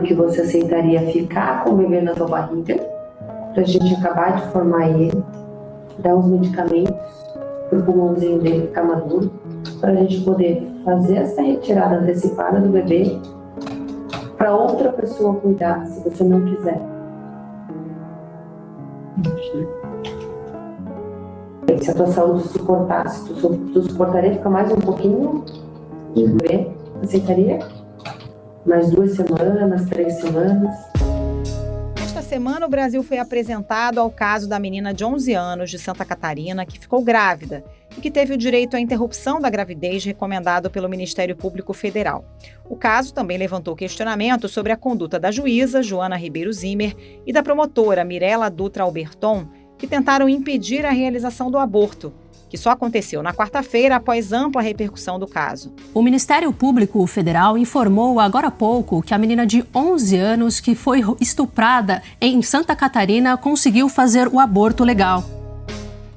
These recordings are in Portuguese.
que você aceitaria ficar com o bebê na tua barriga, pra gente acabar de formar ele, dar os medicamentos pro pulmãozinho dele ficar maduro, pra gente poder fazer essa retirada antecipada do bebê para outra pessoa cuidar, se você não quiser. Se a tua saúde suportasse, tu suportaria ficar mais um pouquinho de bebê? Aceitaria? Mais 2 semanas, 3 semanas? Esta semana, o Brasil foi apresentado ao caso da menina de 11 anos de Santa Catarina que ficou grávida e que teve o direito à interrupção da gravidez recomendado pelo Ministério Público Federal. O caso também levantou questionamento sobre a conduta da juíza Joana Ribeiro Zimmer e da promotora Mirela Dutra Alberton, que tentaram impedir a realização do aborto, que só aconteceu na quarta-feira após ampla repercussão do caso. O Ministério Público Federal informou agora há pouco que a menina de 11 anos que foi estuprada em Santa Catarina conseguiu fazer o aborto legal.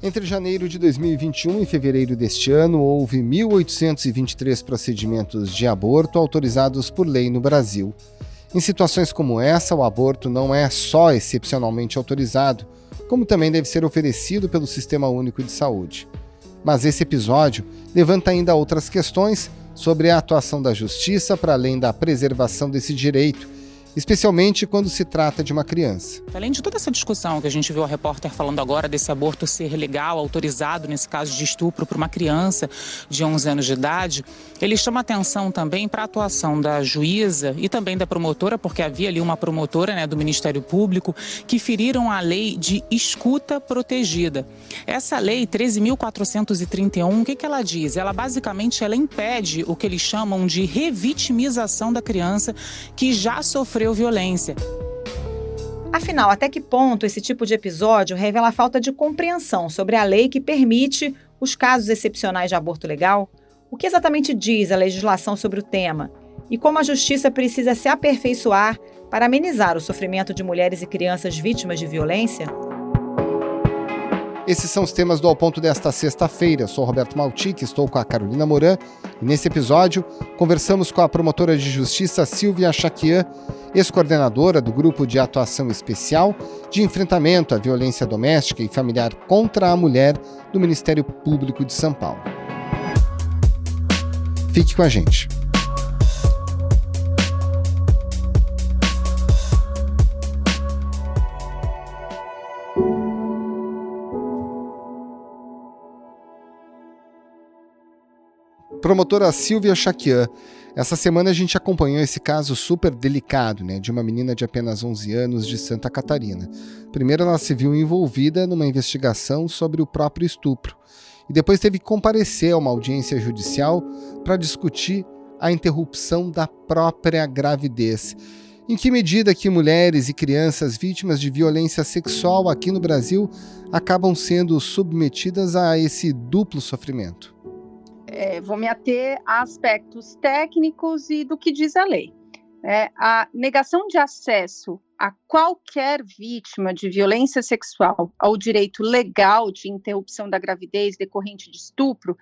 Entre janeiro de 2021 e fevereiro deste ano, houve 1.823 procedimentos de aborto autorizados por lei no Brasil. Em situações como essa, o aborto não é só excepcionalmente autorizado, como também deve ser oferecido pelo Sistema Único de Saúde. Mas esse episódio levanta ainda outras questões sobre a atuação da Justiça para além da preservação desse direito, especialmente quando se trata de uma criança. Além de toda essa discussão que a gente viu a repórter falando agora desse aborto ser legal, autorizado nesse caso de estupro para uma criança de 11 anos de idade, ele chama atenção também para a atuação da juíza e também da promotora, porque havia ali uma promotora, do Ministério Público, que feriram a lei de escuta protegida. Essa lei 13.431, o que ela diz? Ela basicamente impede o que eles chamam de revitimização da criança que já sofreu violência. Afinal, até que ponto esse tipo de episódio revela a falta de compreensão sobre a lei que permite os casos excepcionais de aborto legal? O que exatamente diz a legislação sobre o tema? E como a justiça precisa se aperfeiçoar para amenizar o sofrimento de mulheres e crianças vítimas de violência? Esses são os temas do Ao Ponto desta sexta-feira. Eu sou Roberto Maltic, estou com a Carolina Moran e nesse episódio conversamos com a promotora de justiça Silvia Chaquian, ex-coordenadora do Grupo de Atuação Especial de Enfrentamento à Violência Doméstica e Familiar contra a Mulher do Ministério Público de São Paulo. Fique com a gente. Promotora Silvia Chaquian, essa semana a gente acompanhou esse caso super delicado, de uma menina de apenas 11 anos de Santa Catarina. Primeiro ela se viu envolvida numa investigação sobre o próprio estupro e depois teve que comparecer a uma audiência judicial para discutir a interrupção da própria gravidez. Em que medida que mulheres e crianças vítimas de violência sexual aqui no Brasil acabam sendo submetidas a esse duplo sofrimento? Vou me ater a aspectos técnicos e do que diz a lei. A negação de acesso a qualquer vítima de violência sexual ao direito legal de interrupção da gravidez decorrente de estupro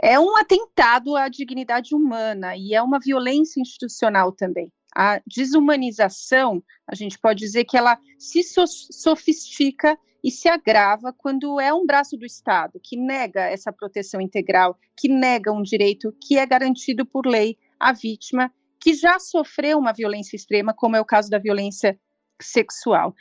é um atentado à dignidade humana e é uma violência institucional também. A desumanização, a gente pode dizer que ela se sofistica e se agrava quando é um braço do Estado que nega essa proteção integral, que nega um direito que é garantido por lei à vítima que já sofreu uma violência extrema, como é o caso da violência sexual.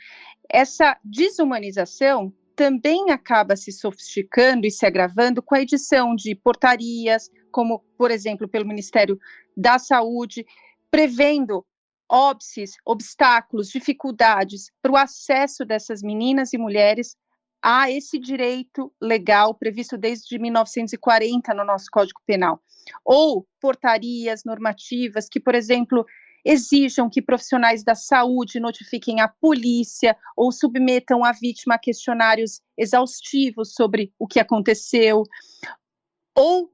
Essa desumanização também acaba se sofisticando e se agravando com a edição de portarias, como, por exemplo, pelo Ministério da Saúde, prevendo óbices, obstáculos, dificuldades para o acesso dessas meninas e mulheres a esse direito legal previsto desde 1940 no nosso Código Penal. Ou portarias normativas que, por exemplo, exijam que profissionais da saúde notifiquem a polícia ou submetam a vítima a questionários exaustivos sobre o que aconteceu, ou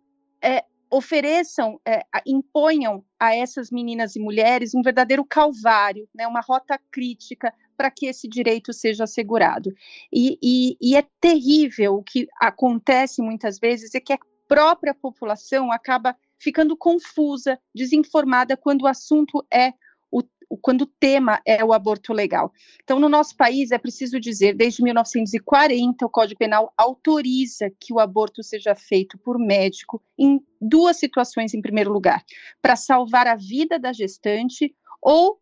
ofereçam, imponham a essas meninas e mulheres um verdadeiro calvário, uma rota crítica para que esse direito seja assegurado. E é terrível o que acontece muitas vezes, é que a própria população acaba ficando confusa, desinformada, quando o assunto é quando o tema é o aborto legal. Então, no nosso país, é preciso dizer, desde 1940, o Código Penal autoriza que o aborto seja feito por médico em 2 situações, em primeiro lugar, para salvar a vida da gestante ou,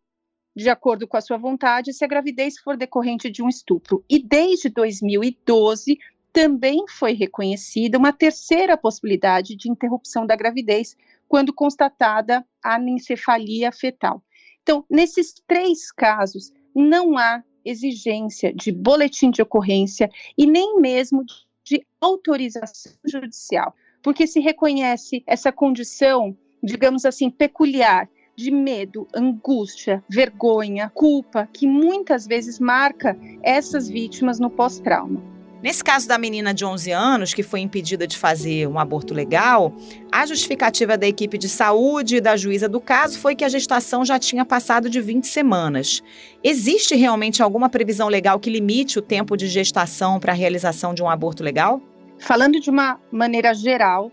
de acordo com a sua vontade, se a gravidez for decorrente de um estupro. E desde 2012, também foi reconhecida uma terceira possibilidade de interrupção da gravidez, quando constatada a anencefalia fetal. Então, nesses 3 casos, não há exigência de boletim de ocorrência e nem mesmo de autorização judicial, porque se reconhece essa condição, digamos assim, peculiar, de medo, angústia, vergonha, culpa, que muitas vezes marca essas vítimas no pós-trauma. Nesse caso da menina de 11 anos, que foi impedida de fazer um aborto legal, a justificativa da equipe de saúde e da juíza do caso foi que a gestação já tinha passado de 20 semanas. Existe realmente alguma previsão legal que limite o tempo de gestação para a realização de um aborto legal? Falando de uma maneira geral,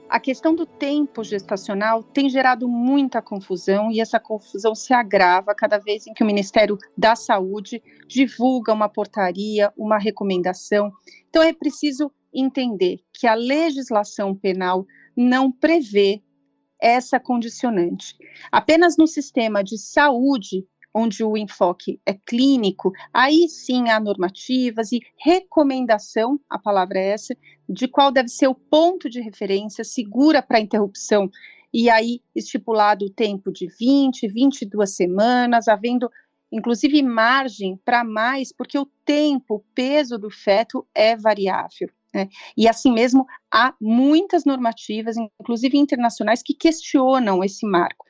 a questão do tempo gestacional tem gerado muita confusão e essa confusão se agrava cada vez em que o Ministério da Saúde divulga uma portaria, uma recomendação. Então é preciso entender que a legislação penal não prevê essa condicionante. Apenas no sistema de saúde, onde o enfoque é clínico, aí sim há normativas e recomendação, a palavra é essa, de qual deve ser o ponto de referência segura para a interrupção, e aí estipulado o tempo de 20, 22 semanas, havendo inclusive margem para mais, porque o tempo, o peso do feto é variável, né? E assim mesmo há muitas normativas, inclusive internacionais, que questionam esse marco.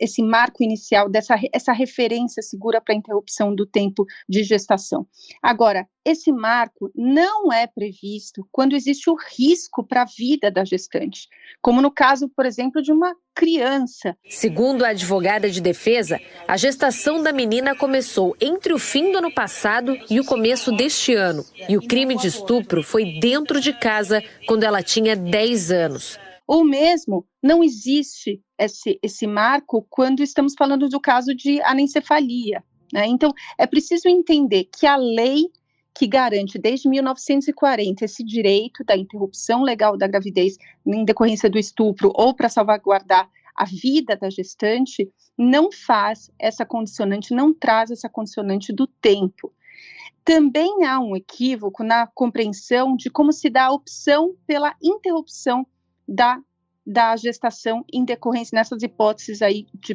Esse marco inicial, essa referência segura para a interrupção do tempo de gestação. Agora, esse marco não é previsto quando existe o risco para a vida da gestante, como no caso, por exemplo, de uma criança. Segundo a advogada de defesa, a gestação da menina começou entre o fim do ano passado e o começo deste ano, e o crime de estupro foi dentro de casa quando ela tinha 10 anos. Ou mesmo, não existe esse marco quando estamos falando do caso de anencefalia, né? Então, é preciso entender que a lei que garante desde 1940 esse direito da interrupção legal da gravidez em decorrência do estupro ou para salvaguardar a vida da gestante, não faz essa condicionante, não traz essa condicionante do tempo. Também há um equívoco na compreensão de como se dá a opção pela interrupção da gestação em decorrência nessas hipóteses aí de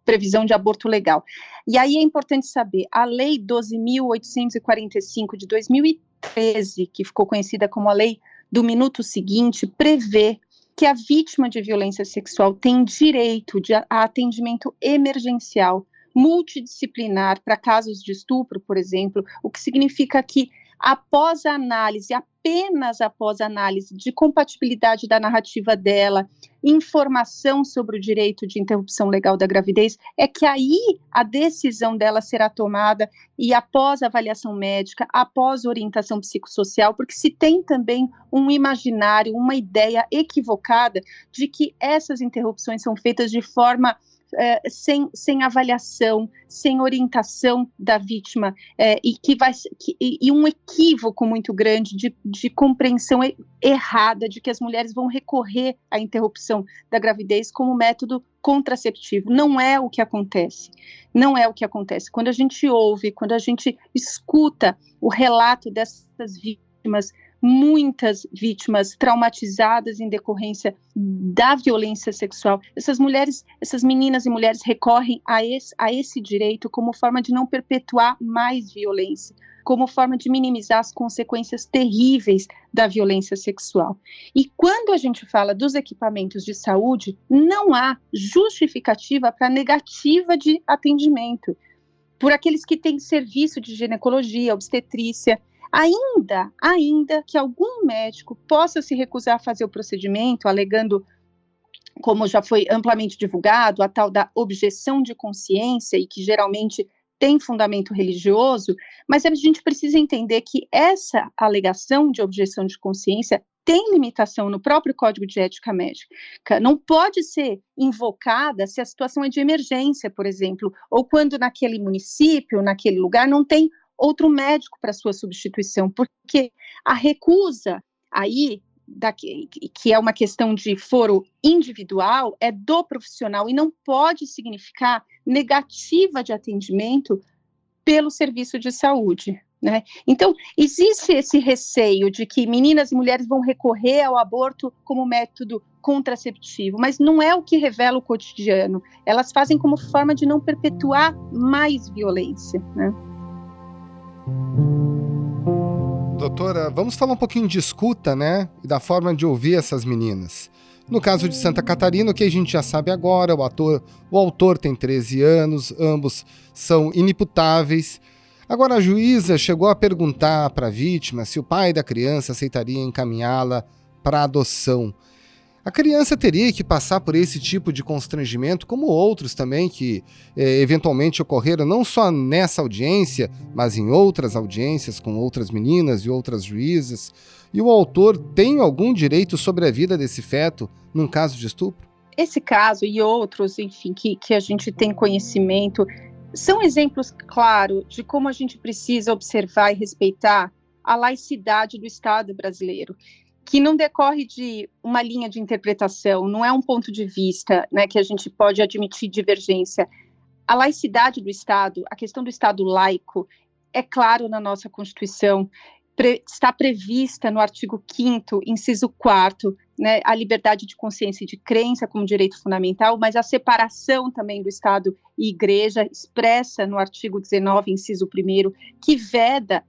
previsão de aborto legal. E aí é importante saber, a Lei 12.845 de 2013, que ficou conhecida como a Lei do Minuto Seguinte, prevê que a vítima de violência sexual tem direito a atendimento emergencial, multidisciplinar, para casos de estupro, por exemplo, o que significa que após a análise, apenas após a análise de compatibilidade da narrativa dela, informação sobre o direito de interrupção legal da gravidez, é que aí a decisão dela será tomada e após a avaliação médica, após orientação psicossocial, porque se tem também um imaginário, uma ideia equivocada de que essas interrupções são feitas de forma sem avaliação, sem orientação da vítima, e um equívoco muito grande de compreensão errada de que as mulheres vão recorrer à interrupção da gravidez como método contraceptivo. Não é o que acontece. Não é o que acontece. Quando a gente ouve, quando a gente escuta o relato dessas vítimas, muitas vítimas traumatizadas em decorrência da violência sexual. Essas meninas e mulheres recorrem a esse direito como forma de não perpetuar mais violência, como forma de minimizar as consequências terríveis da violência sexual. E quando a gente fala dos equipamentos de saúde, não há justificativa para negativa de atendimento. Por aqueles que têm serviço de ginecologia, obstetrícia, ainda que algum médico possa se recusar a fazer o procedimento, alegando, como já foi amplamente divulgado, a tal da objeção de consciência, e que geralmente tem fundamento religioso, mas a gente precisa entender que essa alegação de objeção de consciência tem limitação no próprio Código de Ética Médica, não pode ser invocada se a situação é de emergência, por exemplo, ou quando naquele município, naquele lugar, não tem outro médico para sua substituição, porque a recusa aí, que é uma questão de foro individual, é do profissional e não pode significar negativa de atendimento pelo serviço de saúde, né? Então, existe esse receio de que meninas e mulheres vão recorrer ao aborto como método contraceptivo, mas não é o que revela o cotidiano. Elas fazem como forma de não perpetuar mais violência, né? Doutora, vamos falar um pouquinho de escuta, né? E da forma de ouvir essas meninas. No caso de Santa Catarina, o que a gente já sabe agora, o autor tem 13 anos, ambos são inimputáveis. Agora, a juíza chegou a perguntar para a vítima se o pai da criança aceitaria encaminhá-la para adoção. A criança teria que passar por esse tipo de constrangimento, como outros também que eventualmente ocorreram, não só nessa audiência, mas em outras audiências com outras meninas e outras juízas. E o autor tem algum direito sobre a vida desse feto num caso de estupro? Esse caso e outros, enfim, que a gente tem conhecimento, são exemplos, claro, de como a gente precisa observar e respeitar a laicidade do Estado brasileiro, que não decorre de uma linha de interpretação, não é um ponto de vista, né, que a gente pode admitir divergência. A laicidade do Estado, a questão do Estado laico, é claro na nossa Constituição, está prevista no artigo 5º, inciso 4º, né, a liberdade de consciência e de crença como direito fundamental, mas a separação também do Estado e Igreja, expressa no artigo 19, inciso 1º, que veda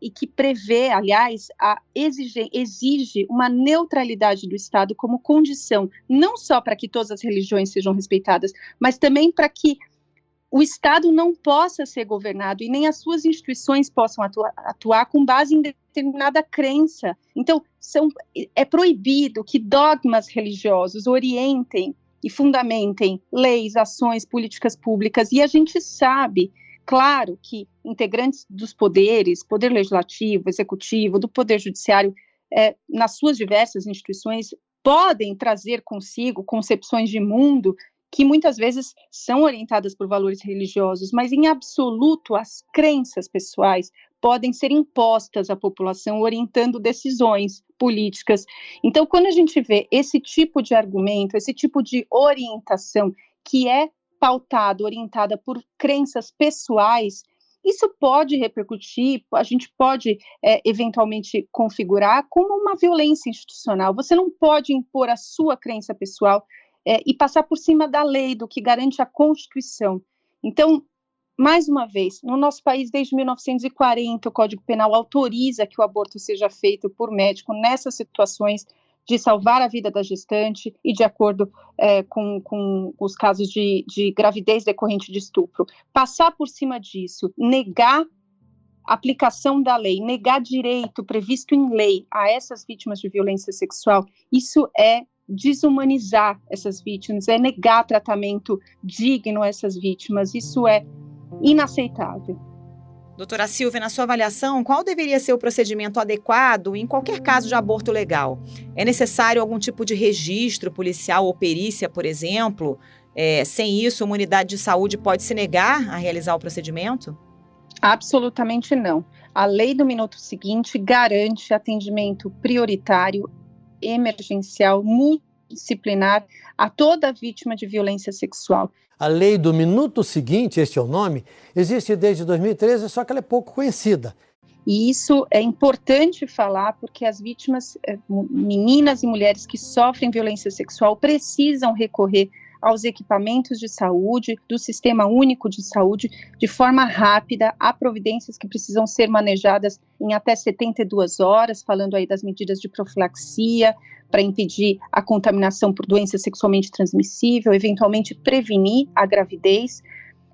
e que prevê, aliás, exige uma neutralidade do Estado como condição, não só para que todas as religiões sejam respeitadas, mas também para que o Estado não possa ser governado e nem as suas instituições possam atuar com base em determinada crença. Então, é proibido que dogmas religiosos orientem e fundamentem leis, ações, políticas públicas, e a gente sabe, claro, que integrantes dos poderes, poder legislativo, executivo, do poder judiciário, nas suas diversas instituições, podem trazer consigo concepções de mundo que muitas vezes são orientadas por valores religiosos, mas em absoluto as crenças pessoais podem ser impostas à população, orientando decisões políticas. Então, quando a gente vê esse tipo de argumento, esse tipo de orientação que é pautada, orientada por crenças pessoais, isso pode repercutir, a gente pode eventualmente configurar como uma violência institucional. Você não pode impor a sua crença pessoal e passar por cima da lei, do que garante a Constituição. Então, mais uma vez, no nosso país, desde 1940, o Código Penal autoriza que o aborto seja feito por médico nessas situações de salvar a vida da gestante e de acordo com os casos de gravidez decorrente de estupro. Passar por cima disso, negar a aplicação da lei, negar direito previsto em lei a essas vítimas de violência sexual, isso é desumanizar essas vítimas, é negar tratamento digno a essas vítimas, isso é inaceitável. Doutora Silvia, na sua avaliação, qual deveria ser o procedimento adequado em qualquer caso de aborto legal? É necessário algum tipo de registro policial ou perícia, por exemplo? Sem isso, uma unidade de saúde pode se negar a realizar o procedimento? Absolutamente não. A lei do minuto seguinte garante atendimento prioritário, emergencial, multidisciplinar a toda vítima de violência sexual. A lei do minuto seguinte, este é o nome, existe desde 2013, só que ela é pouco conhecida. E isso é importante falar porque as vítimas, meninas e mulheres que sofrem violência sexual, precisam recorrer aos equipamentos de saúde, do Sistema Único de Saúde, de forma rápida. Há providências que precisam ser manejadas em até 72 horas, falando aí das medidas de profilaxia, para impedir a contaminação por doença sexualmente transmissível, eventualmente prevenir a gravidez.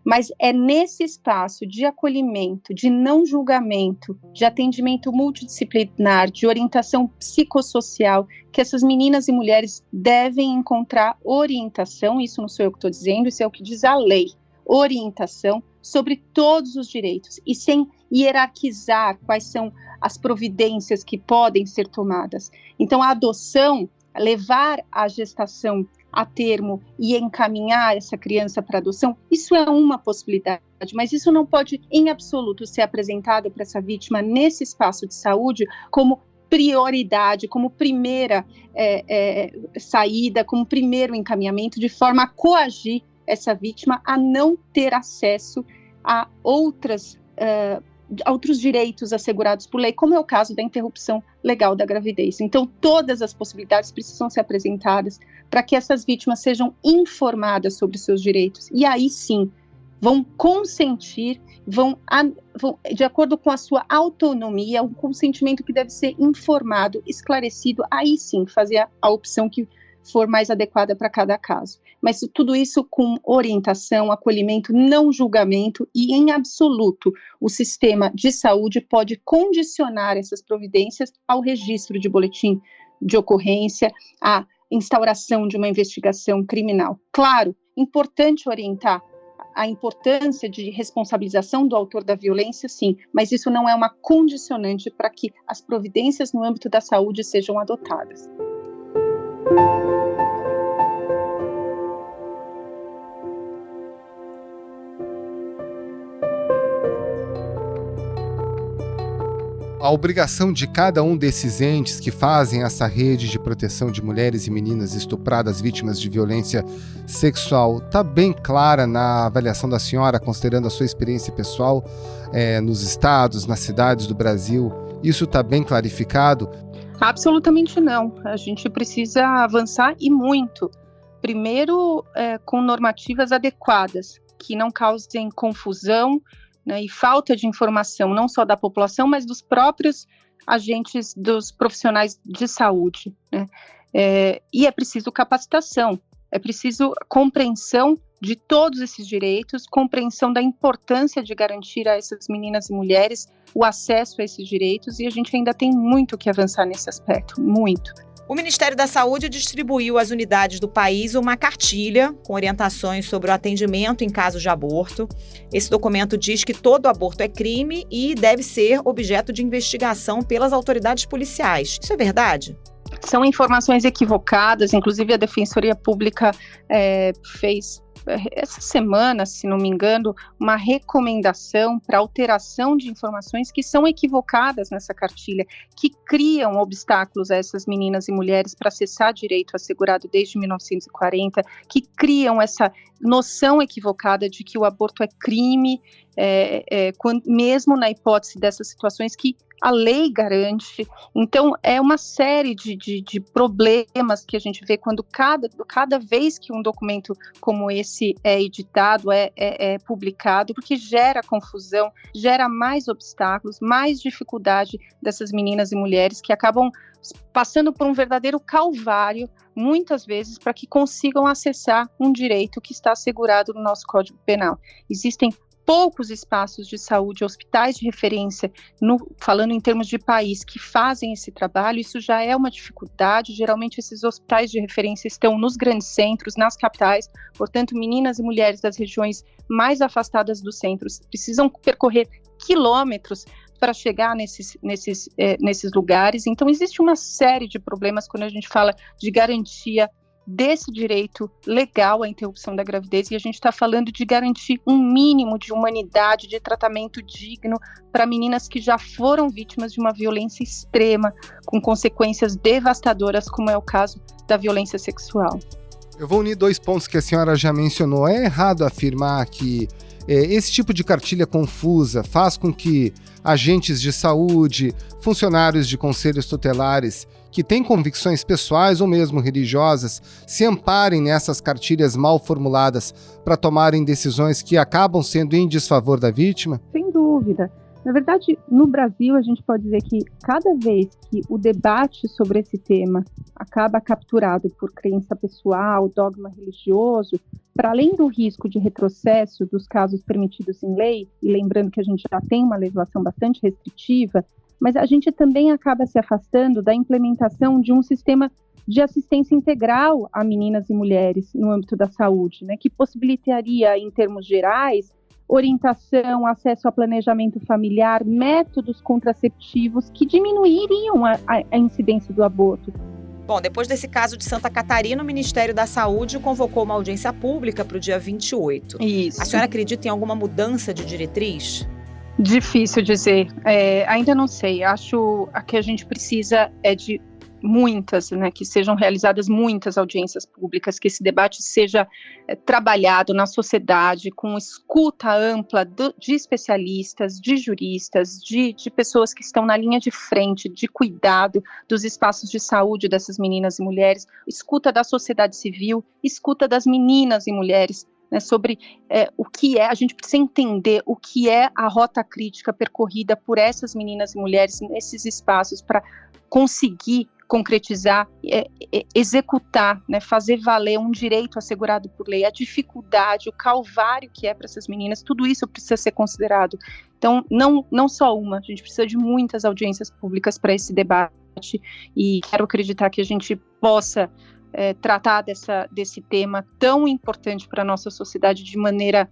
Mas é nesse espaço de acolhimento, de não julgamento, de atendimento multidisciplinar, de orientação psicossocial, que essas meninas e mulheres devem encontrar orientação, isso não sou eu que estou dizendo, isso é o que diz a lei, orientação sobre todos os direitos, e sem hierarquizar quais são as providências que podem ser tomadas. Então, a adoção, levar a gestação a termo e encaminhar essa criança para adoção, isso é uma possibilidade, mas isso não pode, em absoluto, ser apresentado para essa vítima nesse espaço de saúde como prioridade, como primeira saída, como primeiro encaminhamento, de forma a coagir essa vítima a não ter acesso a outros direitos assegurados por lei, como é o caso da interrupção legal da gravidez. Então, todas as possibilidades precisam ser apresentadas para que essas vítimas sejam informadas sobre seus direitos. E aí sim, vão consentir, vão de acordo com a sua autonomia, um consentimento que deve ser informado, esclarecido, aí sim, fazer a opção que for mais adequada para cada caso. Mas tudo isso com orientação, acolhimento, não julgamento, e em absoluto o sistema de saúde pode condicionar essas providências ao registro de boletim de ocorrência, à instauração de uma investigação criminal. Claro, importante orientar a importância de responsabilização do autor da violência, sim, mas isso não é uma condicionante para que as providências no âmbito da saúde sejam adotadas. A obrigação de cada um desses entes que fazem essa rede de proteção de mulheres e meninas estupradas vítimas de violência sexual está bem clara na avaliação da senhora, considerando a sua experiência pessoal nos estados, nas cidades do Brasil. Isso está bem clarificado? Absolutamente não. A gente precisa avançar e muito. Primeiro, com normativas adequadas, que não causem confusão, né, e falta de informação, não só da população, mas dos próprios agentes, dos profissionais de saúde, né? E é preciso capacitação, é preciso compreensão de todos esses direitos, compreensão da importância de garantir a essas meninas e mulheres o acesso a esses direitos, e a gente ainda tem muito que avançar nesse aspecto, muito. O Ministério da Saúde distribuiu às unidades do país uma cartilha com orientações sobre o atendimento em casos de aborto. Esse documento diz que todo aborto é crime e deve ser objeto de investigação pelas autoridades policiais. Isso é verdade? São informações equivocadas, inclusive a Defensoria Pública fez essa semana, se não me engano, uma recomendação para alteração de informações que são equivocadas nessa cartilha, que criam obstáculos a essas meninas e mulheres para acessar direito assegurado desde 1940, que criam essa noção equivocada de que o aborto é crime, mesmo na hipótese dessas situações que a lei garante. Então, é uma série de problemas que a gente vê quando cada vez que um documento como esse é editado, é publicado, porque gera confusão, gera mais obstáculos, mais dificuldade dessas meninas e mulheres que acabam passando por um verdadeiro calvário, muitas vezes, para que consigam acessar um direito que está assegurado no nosso Código Penal. Existem poucos espaços de saúde, hospitais de referência, falando em termos de país, que fazem esse trabalho. Isso já é uma dificuldade. Geralmente esses hospitais de referência estão nos grandes centros, nas capitais, portanto meninas e mulheres das regiões mais afastadas dos centros precisam percorrer quilômetros para chegar nesses lugares. Então existe uma série de problemas quando a gente fala de garantia desse direito legal à interrupção da gravidez, e a gente está falando de garantir um mínimo de humanidade, de tratamento digno para meninas que já foram vítimas de uma violência extrema, com consequências devastadoras, como é o caso da violência sexual. Eu vou unir dois pontos que a senhora já mencionou. É errado afirmar que esse tipo de cartilha confusa faz com que agentes de saúde, funcionários de conselhos tutelares que têm convicções pessoais ou mesmo religiosas se amparem nessas cartilhas mal formuladas para tomarem decisões que acabam sendo em desfavor da vítima? Sem dúvida. Na verdade, no Brasil, a gente pode dizer que cada vez que o debate sobre esse tema acaba capturado por crença pessoal, dogma religioso, para além do risco de retrocesso dos casos permitidos em lei, e lembrando que a gente já tem uma legislação bastante restritiva, mas a gente também acaba se afastando da implementação de um sistema de assistência integral a meninas e mulheres no âmbito da saúde, né, que possibilitaria, em termos gerais, orientação, acesso a planejamento familiar, métodos contraceptivos que diminuiriam a incidência do aborto. Bom, depois desse caso de Santa Catarina, o Ministério da Saúde convocou uma audiência pública para o dia 28. Isso. A senhora acredita em alguma mudança de diretriz? Difícil dizer. Ainda não sei. Acho que a gente precisa de muitas, né, que sejam realizadas muitas audiências públicas, que esse debate seja trabalhado na sociedade com escuta ampla de especialistas, de juristas, de pessoas que estão na linha de frente, de cuidado dos espaços de saúde dessas meninas e mulheres, escuta da sociedade civil, escuta das meninas e mulheres, né, sobre o que a gente precisa entender o que é a rota crítica percorrida por essas meninas e mulheres nesses espaços para conseguir concretizar, executar, né, fazer valer um direito assegurado por lei, a dificuldade, o calvário que é para essas meninas, tudo isso precisa ser considerado. Então, não só uma, a gente precisa de muitas audiências públicas para esse debate e quero acreditar que a gente possa tratar desse tema tão importante para a nossa sociedade de maneira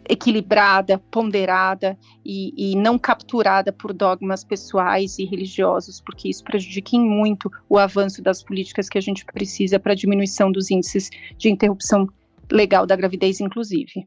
equilibrada, ponderada e não capturada por dogmas pessoais e religiosos, porque isso prejudica muito o avanço das políticas que a gente precisa para a diminuição dos índices de interrupção legal da gravidez, inclusive.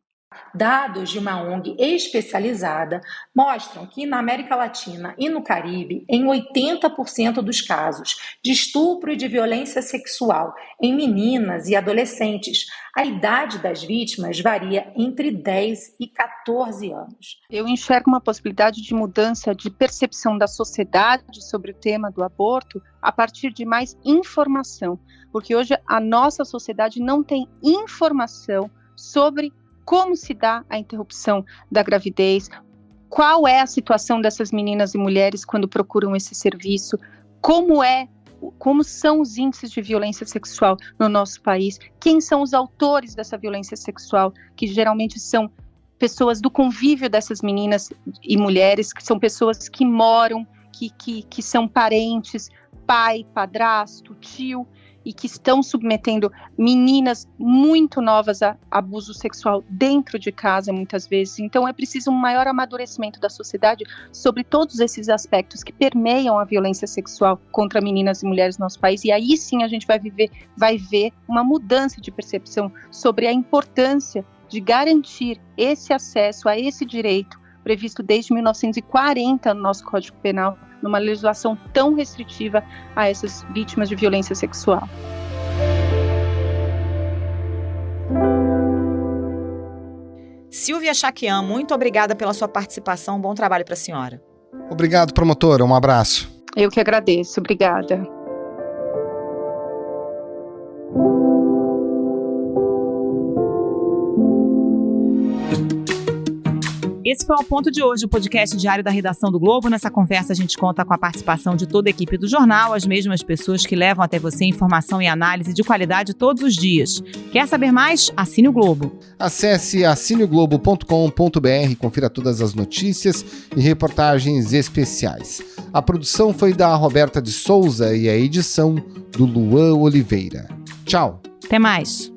Dados de uma ONG especializada mostram que na América Latina e no Caribe, em 80% dos casos de estupro e de violência sexual em meninas e adolescentes, a idade das vítimas varia entre 10 e 14 anos. Eu enxergo uma possibilidade de mudança de percepção da sociedade sobre o tema do aborto a partir de mais informação, porque hoje a nossa sociedade não tem informação sobre como se dá a interrupção da gravidez, qual é a situação dessas meninas e mulheres quando procuram esse serviço, como são os índices de violência sexual no nosso país, quem são os autores dessa violência sexual, que geralmente são pessoas do convívio dessas meninas e mulheres, que são pessoas que moram, que são parentes, pai, padrasto, tio, e que estão submetendo meninas muito novas a abuso sexual dentro de casa, muitas vezes. Então, é preciso um maior amadurecimento da sociedade sobre todos esses aspectos que permeiam a violência sexual contra meninas e mulheres no nosso país. E aí sim a gente vai ver uma mudança de percepção sobre a importância de garantir esse acesso a esse direito previsto desde 1940 no nosso Código Penal, numa legislação tão restritiva a essas vítimas de violência sexual. Silvia Chaquian, muito obrigada pela sua participação. Bom trabalho para a senhora. Obrigado, promotora. Um abraço. Eu que agradeço. Obrigada. Esse foi o Ponto de hoje, o podcast diário da redação do Globo. Nessa conversa a gente conta com a participação de toda a equipe do jornal, as mesmas pessoas que levam até você informação e análise de qualidade todos os dias. Quer saber mais? Assine o Globo. Acesse assineoglobo.com.br, confira todas as notícias e reportagens especiais. A produção foi da Roberta de Souza e a edição do Luan Oliveira. Tchau. Até mais.